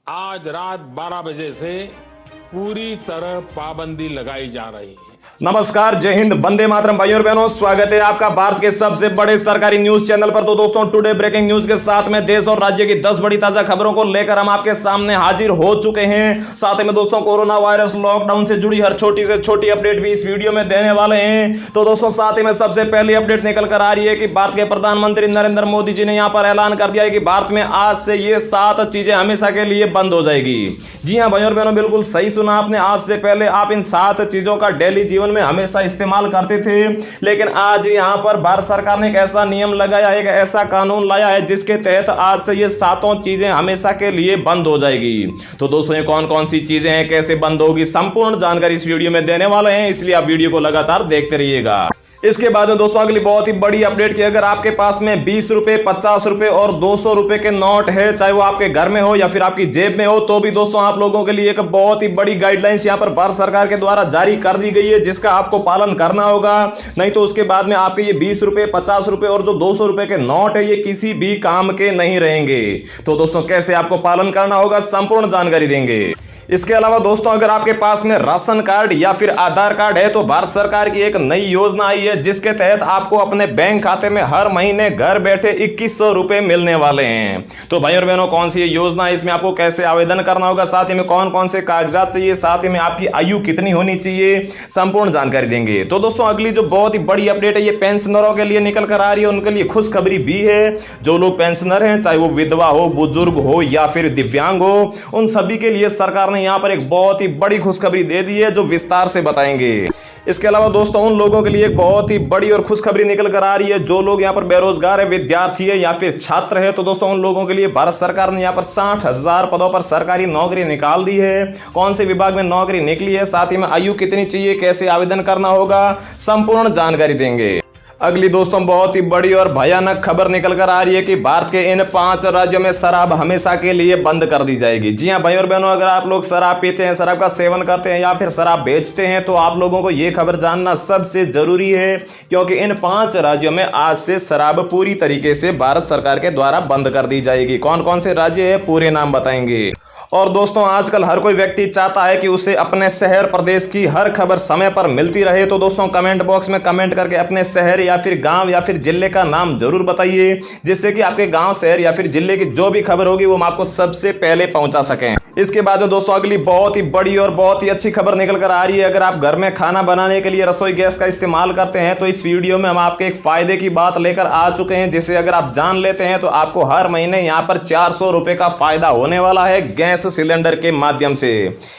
आज रात 12 बजे से पूरी तरह पाबंदी लगाई जा रही है। नमस्कार, जय हिंद, वंदे मातरम। भाइयों और बहनों, स्वागत है आपका भारत के सबसे बड़े सरकारी न्यूज चैनल पर। तो दोस्तों, टुडे ब्रेकिंग न्यूज के साथ में देश और राज्य की 10 बड़ी ताजा खबरों को लेकर हम आपके सामने हाजिर हो चुके हैं। साथ ही में दोस्तों, कोरोना वायरस लॉकडाउन से जुड़ी हर छोटी से छोटी अपडेट भी इस वीडियो में देने वाले हैं। तो दोस्तों, साथ ही में सबसे पहली अपडेट निकल कर आ रही है कि भारत के प्रधानमंत्री नरेंद्र मोदी जी ने यहाँ पर ऐलान कर दिया है कि भारत में आज से ये 7 चीजें हमेशा के लिए बंद हो जाएगी। जी हाँ भाइयों और बहनों, बिल्कुल सही सुना आपने। आज से पहले आप इन 7 चीजों का डेली जीवन में हमेशा इस्तेमाल करते थे, लेकिन आज यहां पर भारत सरकार ने एक ऐसा नियम लगाया है, एक ऐसा कानून लाया है जिसके तहत आज से ये 7 चीजें हमेशा के लिए बंद हो जाएगी। तो दोस्तों, ये कौन कौन सी चीजें हैं, कैसे बंद होगी, संपूर्ण जानकारी इस वीडियो में देने वाले हैं, इसलिए आप वीडियो को लगातार देखते रहिएगा। इसके बाद में दोस्तों, अगली बहुत ही बड़ी अपडेट की, अगर आपके पास में 20 रुपए, 50 रुपए और 200 रुपए के नोट है, चाहे वो आपके घर में हो या फिर आपकी जेब में हो, तो भी दोस्तों आप लोगों के लिए एक बहुत ही बड़ी गाइडलाइंस यहां पर भारत सरकार के द्वारा जारी कर दी गई है, जिसका आपको पालन करना होगा। नहीं तो उसके बाद में आपके ये 20 रुपए, 50 रुपए और जो 200 रुपए के नोट है, ये किसी भी काम के नहीं रहेंगे। तो दोस्तों, कैसे आपको पालन करना होगा, संपूर्ण जानकारी देंगे। इसके अलावा दोस्तों, अगर आपके पास में राशन कार्ड या फिर आधार कार्ड है, तो भारत सरकार की एक नई योजना आई है, जिसके तहत आपको अपने बैंक खाते में हर महीने घर बैठे 2100 रुपए मिलने वाले हैं। तो भाई और बहनों, कौन सी ये योजना है, इसमें आपको कैसे आवेदन करना होगा, साथ ही में कौन कौन से कागजात चाहिए, साथ ही में आपकी आयु कितनी होनी चाहिए, संपूर्ण जानकारी देंगे। तो दोस्तों, अगली जो बहुत ही बड़ी अपडेट है, ये पेंशनरों के लिए निकल कर आ रही है, उनके लिए खुशखबरी भी है। जो लोग पेंशनर हैं, चाहे वो विधवा हो, बुजुर्ग हो या फिर दिव्यांग हो, उन सभी के लिए सरकार ने यहां पर एक बहुत ही बड़ी खुशखबरी दे दी है, जो विस्तार से बताएंगे। इसके अलावा दोस्तों, उन लोगों के लिए एक बहुत ही बड़ी और खुशखबरी निकल कर आ रही है, जो लोग यहाँ पर बेरोजगार है, विद्यार्थी है या फिर छात्र है। तो दोस्तों, उन लोगों के लिए भारत सरकार ने यहाँ पर 60,000 पदों पर सरकारी नौकरी निकाल दी है। कौन से विभाग में नौकरी निकली है, साथ ही में आयु कितनी चाहिए, कैसे आवेदन करना होगा, संपूर्ण जानकारी देंगे। अगली दोस्तों, बहुत ही बड़ी और भयानक खबर निकल कर आ रही है कि भारत के इन 5 राज्यों में शराब हमेशा के लिए बंद कर दी जाएगी। जी हां भाई और बहनों, अगर आप लोग शराब पीते हैं, शराब का सेवन करते हैं या फिर शराब बेचते हैं, तो आप लोगों को यह खबर जानना सबसे जरूरी है, क्योंकि इन 5 राज्यों में आज से शराब पूरी तरीके से भारत सरकार के द्वारा बंद कर दी जाएगी। कौन कौन से राज्य है, पूरे नाम बताएंगे। और दोस्तों, आजकल हर कोई व्यक्ति चाहता है कि उसे अपने शहर प्रदेश की हर खबर समय पर मिलती रहे। तो दोस्तों, कमेंट बॉक्स में कमेंट करके अपने शहर या फिर गांव या फिर जिले का नाम जरूर बताइए, जिससे कि आपके गांव, शहर या फिर जिले की जो भी खबर होगी वो हम आपको सबसे पहले पहुंचा सकें। इसके बाद में दोस्तों, अगली बहुत ही बड़ी और बहुत ही अच्छी खबर निकल कर आ रही है। अगर आप घर में खाना बनाने के लिए रसोई गैस का इस्तेमाल करते हैं, तो इस वीडियो में हम आपके एक फायदे की बात लेकर आ चुके हैं, जिसे अगर आप जान लेते हैं तो आपको हर महीने यहाँ पर 400 रुपए का फायदा होने वाला है गैस सिलेंडर के माध्यम से।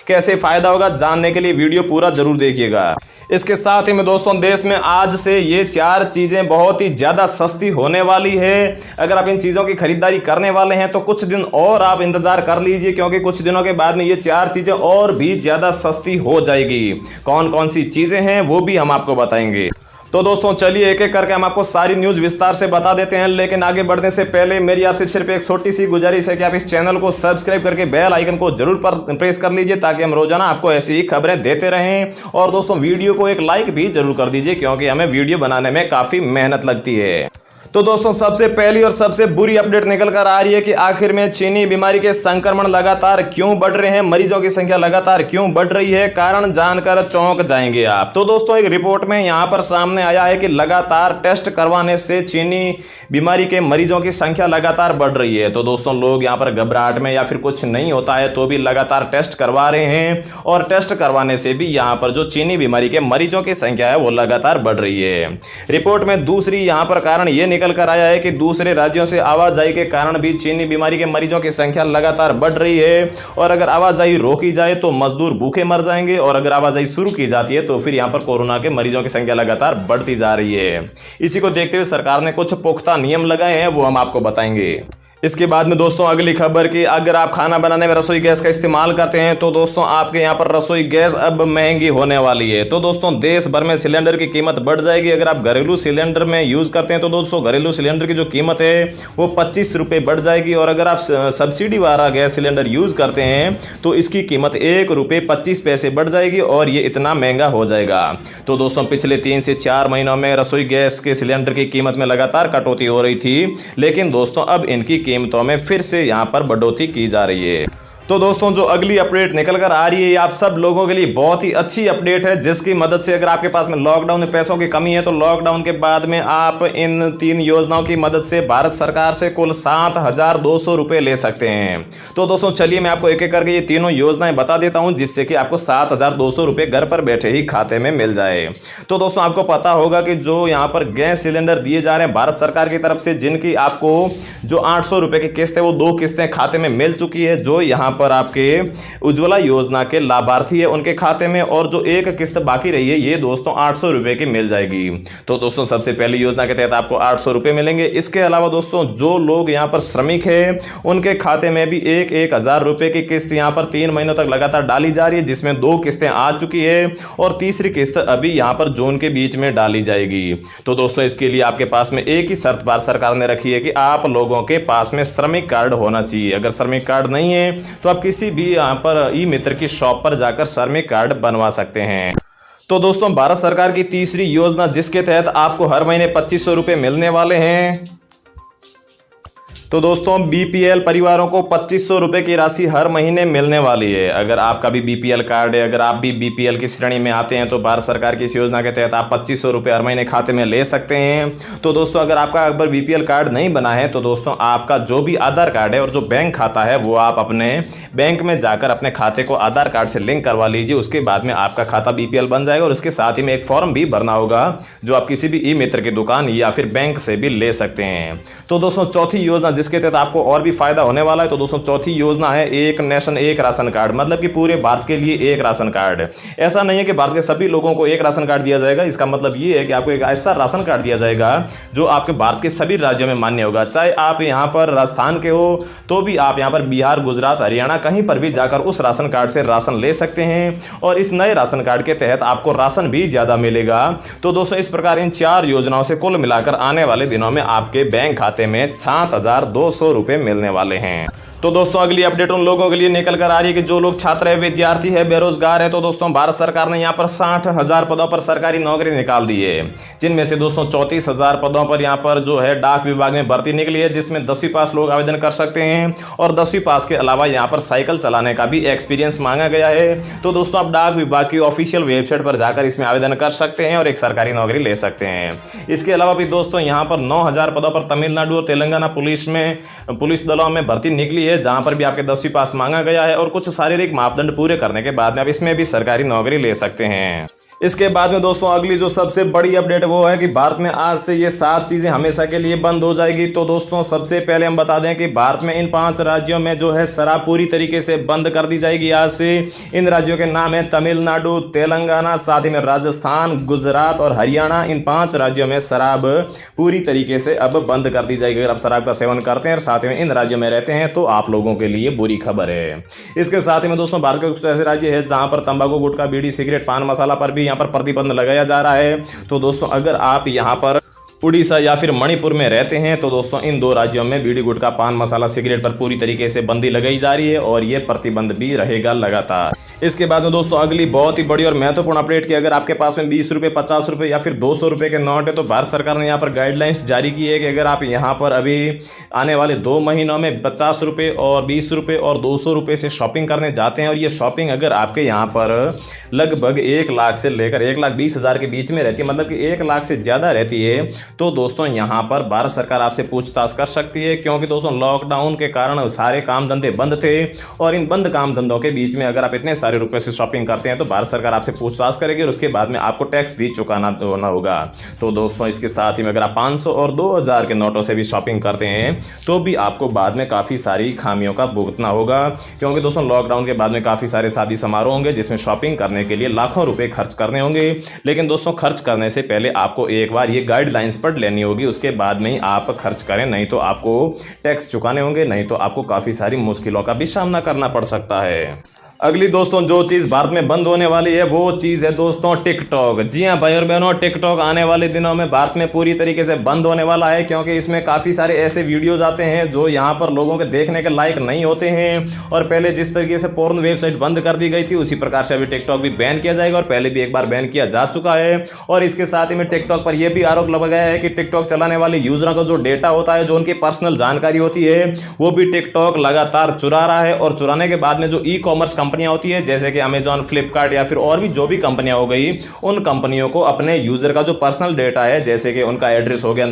कैसे फायदा होगा, जानने के लिए वीडियो पूरा जरूर देखिएगा। इसके साथ ही में दोस्तों, देश में आज से ये 4 चीजें बहुत ही ज्यादा सस्ती होने वाली है। अगर आप इन चीजों की खरीदारी करने वाले हैं, तो कुछ दिन और आप इंतजार कर लीजिए, क्योंकि कुछ दिनों के बाद में ये 4 चीजें और भी ज्यादा सस्ती हो जाएगी। कौन कौन सी चीजें हैं, वो भी हम आपको बताएंगे। तो दोस्तों, चलिए एक एक करके हम आपको सारी न्यूज विस्तार से बता देते हैं, लेकिन आगे बढ़ने से पहले मेरी आपसे सिर्फ एक छोटी सी गुजारिश है कि आप इस चैनल को सब्सक्राइब करके बेल आइकन को जरूर प्रेस कर लीजिए, ताकि हम रोजाना आपको ऐसी ही खबरें देते रहें। और दोस्तों, वीडियो को एक लाइक भी जरूर कर दीजिए, क्योंकि हमें वीडियो बनाने में काफी मेहनत लगती है। तो दोस्तों, सबसे पहली और सबसे बुरी अपडेट निकल कर आ रही है कि आखिर में चीनी बीमारी के संक्रमण लगातार क्यों बढ़ रहे हैं, मरीजों की संख्या लगातार क्यों बढ़ रही है, कारण जानकर चौंक जाएंगे आप। तो दोस्तों, एक रिपोर्ट में यहां पर सामने आया है कि लगातार टेस्ट करवाने से चीनी बीमारी के मरीजों की संख्या लगातार बढ़ रही है। तो दोस्तों, लोग यहां पर घबराहट में या फिर कुछ नहीं होता है तो भी लगातार टेस्ट करवा रहे हैं, और टेस्ट करवाने से भी यहां पर जो चीनी बीमारी के मरीजों की संख्या है वो लगातार बढ़ रही है। रिपोर्ट में दूसरी यहां पर कारण यह निकल कर आया है कि दूसरे राज्यों से आवाजाही के कारण भी चीनी बीमारी के मरीजों की संख्या लगातार बढ़ रही है, और अगर आवाजाही रोकी जाए तो मजदूर भूखे मर जाएंगे, और अगर आवाजाही शुरू की जाती है तो फिर यहां पर कोरोना के मरीजों की संख्या लगातार बढ़ती जा रही है। इसी को देखते हुए सरकार ने कुछ पुख्ता नियम लगाए हैं, वो हम आपको बताएंगे। इसके बाद में दोस्तों, अगली खबर की, अगर आप खाना बनाने में रसोई गैस का इस्तेमाल करते हैं, तो दोस्तों आपके यहाँ पर रसोई गैस अब महंगी होने वाली है। तो दोस्तों, देश भर में सिलेंडर की कीमत बढ़ जाएगी। अगर आप घरेलू सिलेंडर में यूज करते हैं, तो दोस्तों घरेलू सिलेंडर की जो कीमत है वो 25 रुपये बढ़ जाएगी, और अगर आप सब्सिडी वाला गैस सिलेंडर यूज करते हैं तो इसकी कीमत 1 रुपये 25 पैसे बढ़ जाएगी, और ये इतना महंगा हो जाएगा। तो दोस्तों, पिछले 3 से 4 महीनों में रसोई गैस के सिलेंडर की कीमत में लगातार कटौती हो रही थी, लेकिन दोस्तों अब इनकी कीमतों में फिर से यहां पर बढ़ोतरी की जा रही है। तो दोस्तों जो अगली अपडेट निकल कर आ रही है, ये आप सब लोगों के लिए बहुत ही अच्छी अपडेट है, जिसकी मदद से अगर आपके पास में लॉकडाउन में पैसों की कमी है तो लॉकडाउन के बाद में आप इन 3 योजनाओं की मदद से भारत सरकार से कुल 7,200 रुपए ले सकते हैं। तो दोस्तों चलिए मैं आपको एक एक करके ये तीनों योजनाएं बता देता हूं, जिससे कि आपको 7,200 रुपए घर पर बैठे ही खाते में मिल जाए। तो दोस्तों आपको पता होगा कि जो यहाँ पर गैस सिलेंडर दिए जा रहे हैं भारत सरकार की तरफ से, जिनकी आपको जो 800 रुपए की किस्त है वो 2 किस्तें खाते में मिल चुकी है, जो यहाँ पर आपके उज्ज्वला योजना के लाभार्थी है उनके खाते में, और जो एक किस्त बाकी रही है ये दोस्तों 800 रुपए की मिल जाएगी। तो दोस्तों सबसे पहली योजना के तहत आपको 800 रुपए मिलेंगे। इसके अलावा दोस्तों जो लोग यहाँ पर श्रमिक है उनके खाते में भी 1,000 रुपए की किस्त यहाँ पर 3 महीनों तक लगातार डाली जा रही है, जिसमें 2 किस्तें आ चुकी है और तीसरी किस्त अभी यहाँ पर जून के बीच में डाली जाएगी। तो दोस्तों इसके लिए आपके पास में एक ही शर्त भारत सरकार ने रखी है कि आप लोगों के पास में श्रमिक कार्ड होना चाहिए। अगर श्रमिक कार्ड नहीं है तो आप किसी भी यहाँ पर ई मित्र की शॉप पर जाकर श्रमिक कार्ड बनवा सकते हैं। तो दोस्तों भारत सरकार की तीसरी योजना, जिसके तहत आपको हर महीने 2500 रुपए मिलने वाले हैं। तो दोस्तों बीपीएल परिवारों को 2500 रुपए की राशि हर महीने मिलने वाली है। अगर आपका भी बीपीएल कार्ड है, अगर आप भी बीपीएल की श्रेणी में आते हैं तो भारत सरकार की इस योजना के तहत आप 2500 रुपए हर महीने खाते में ले सकते हैं। तो दोस्तों अगर आपका अगर बीपीएल कार्ड नहीं बना है तो दोस्तों आपका जो भी आधार कार्ड है और जो बैंक खाता है वो आप अपने बैंक में जाकर अपने खाते को आधार कार्ड से लिंक करवा लीजिए। उसके बाद में आपका खाता बीपीएल बन जाएगा और उसके साथ ही में एक फॉर्म भी भरना होगा, जो आप किसी भी ई मित्र की दुकान या फिर बैंक से भी ले सकते हैं। तो दोस्तों चौथी योजना, जिसके तहत आपको और भी फायदा होने वाला है, तो दोस्तों चौथी योजना है एक नेशन एक राशन कार्ड, मतलब कि पूरे भारत के लिए एक राशन कार्ड। ऐसा नहीं है कि भारत के सभी लोगों को एक राशन कार्ड दिया जाएगा, इसका मतलब ये है कि आपको एक ऐसा राशन कार्ड दिया जाएगा जो आपके भारत के सभी राज्यों में मान्य होगा। चाहे आप यहां पर राजस्थान के हो तो भी आप यहां पर बिहार, गुजरात, हरियाणा कहीं पर भी जाकर उस राशन कार्ड से राशन ले सकते हैं और इस नए राशन कार्ड के तहत आपको राशन भी ज्यादा मिलेगा। तो दोस्तों इस प्रकार इन 4 योजनाओं से कुल मिलाकर आने वाले दिनों में आपके बैंक खाते में 7,200 रुपए मिलने वाले हैं। तो दोस्तों अगली अपडेट उन लोगों के लिए निकल कर आ रही है कि जो लोग छात्र है, विद्यार्थी है, बेरोजगार है। तो दोस्तों भारत सरकार ने यहाँ पर 60,000 पदों पर सरकारी नौकरी निकाल दी है, जिनमें से दोस्तों 34,000 पदों पर यहाँ पर जो है डाक विभाग में भर्ती निकली है, जिसमें 10वीं पास लोग आवेदन कर सकते हैं और 10वीं पास के अलावा यहाँ पर साइकिल चलाने का भी एक्सपीरियंस मांगा गया है। तो दोस्तों आप डाक विभाग की ऑफिशियल वेबसाइट पर जाकर इसमें आवेदन कर सकते हैं और एक सरकारी नौकरी ले सकते हैं। इसके अलावा भी दोस्तों यहाँ पर 9,000 पदों पर तमिलनाडु और तेलंगाना पुलिस दलों में भर्ती निकली है, जहां पर भी आपके 10वीं पास मांगा गया है और कुछ शारीरिक मापदंड पूरे करने के बाद में आप इसमें भी सरकारी नौकरी ले सकते हैं। इसके बाद में दोस्तों अगली जो सबसे बड़ी अपडेट वो है कि भारत में आज से ये 7 चीजें हमेशा के लिए बंद हो जाएगी। तो दोस्तों सबसे पहले हम बता दें कि भारत में इन 5 राज्यों में जो है शराब पूरी तरीके से बंद कर दी जाएगी आज से। इन राज्यों के नाम है तमिलनाडु, तेलंगाना, साथ ही में राजस्थान, गुजरात और हरियाणा। इन 5 राज्यों में शराब पूरी तरीके से अब बंद कर दी जाएगी। अगर आप शराब का सेवन करते हैं और साथ में इन राज्यों में रहते हैं तो आप लोगों के लिए बुरी खबर है। इसके साथ ही में दोस्तों भारत के कुछ ऐसे राज्य है जहां पर तंबाकू, गुटखा, बीड़ी, सिगरेट, पान मसाला पर भी यहाँ पर प्रतिबंध लगाया जा रहा है। तो दोस्तों अगर आप यहाँ पर उड़ीसा या फिर मणिपुर में रहते हैं तो दोस्तों इन 2 राज्यों में बीड़ी, गुटखा, पान मसाला, सिगरेट पर पूरी तरीके से बंदी लगाई जा रही है और ये प्रतिबंध भी रहेगा लगातार। इसके बाद में दोस्तों अगली बहुत ही बड़ी और महत्वपूर्ण अपडेट की, अगर आपके पास में 20 रुपए, 50 रुपए या फिर 200 रुपए के नोट है तो भारत सरकार ने यहाँ पर गाइडलाइंस जारी की है कि अगर आप यहाँ पर अभी आने वाले 2 महीनों में 50 रुपए और 20 रुपए और 200 रुपए से शॉपिंग करने जाते हैं और ये शॉपिंग अगर आपके यहाँ पर लगभग 1 लाख से लेकर 1,20,000 के बीच में रहती है, मतलब कि 1 लाख से ज़्यादा रहती है, तो दोस्तों यहाँ पर भारत सरकार आपसे पूछताछ कर सकती है। क्योंकि दोस्तों लॉकडाउन के कारण सारे काम धंधे बंद थे और इन बंद काम धंधों के बीच में अगर आप इतने सारे रुपए से शॉपिंग करते हैं तो भारत सरकार आपसे पूछताछ करेगी और उसके बाद में आपको टैक्स भी चुकाना होगा। तो दोस्तों इसके साथ ही में अगर आप 500 और 2,000 के नोटों से भी शॉपिंग करते हैं तो भी आपको बाद में काफ़ी सारी खामियों का भुगतना होगा। क्योंकि दोस्तों लॉकडाउन के बाद में काफ़ी सारे शादी समारोह होंगे जिसमें शॉपिंग करने के लिए लाखों रुपए खर्च करने होंगे, लेकिन दोस्तों खर्च करने से पहले आपको एक बार ये गाइडलाइंस पढ़ लेनी होगी, उसके बाद में ही आप खर्च करें, नहीं तो आपको टैक्स चुकाने होंगे, नहीं तो आपको काफ़ी सारी मुश्किलों का भी सामना करना पड़ सकता है। अगली दोस्तों जो चीज भारत में बंद होने वाली है वो चीज है दोस्तों टिकटॉक। जी हां भाई और बहनों, टिकटॉक आने वाले दिनों में भारत में पूरी तरीके से बंद होने वाला है, क्योंकि इसमें काफी सारे ऐसे वीडियोज आते हैं जो यहां पर लोगों के देखने के लायक नहीं होते हैं। और पहले जिस तरीके से पोर्न वेबसाइट बंद कर दी गई थी उसी प्रकार से अभी टिकटॉक भी बैन किया जाएगा, और पहले भी एक बार बैन किया जा चुका है। और इसके साथ ही में टिकटॉक पर यह भी आरोप लगाया है कि टिकटॉक चलाने वाले यूजरों का जो डेटा होता है, जो उनकी पर्सनल जानकारी होती है, वो भी टिकटॉक लगातार चुरा रहा है। और चुराने के बाद में जो ई कॉमर्स कंपनियां होती है जैसे कि अमेजॉन, फ्लिपकार्ट या फिर और भी जो भी कंपनियां हो गई, उन कंपनियों को अपने यूजर का जो पर्सनल डेटा है, जैसे कि उनका एड्रेस हो गया,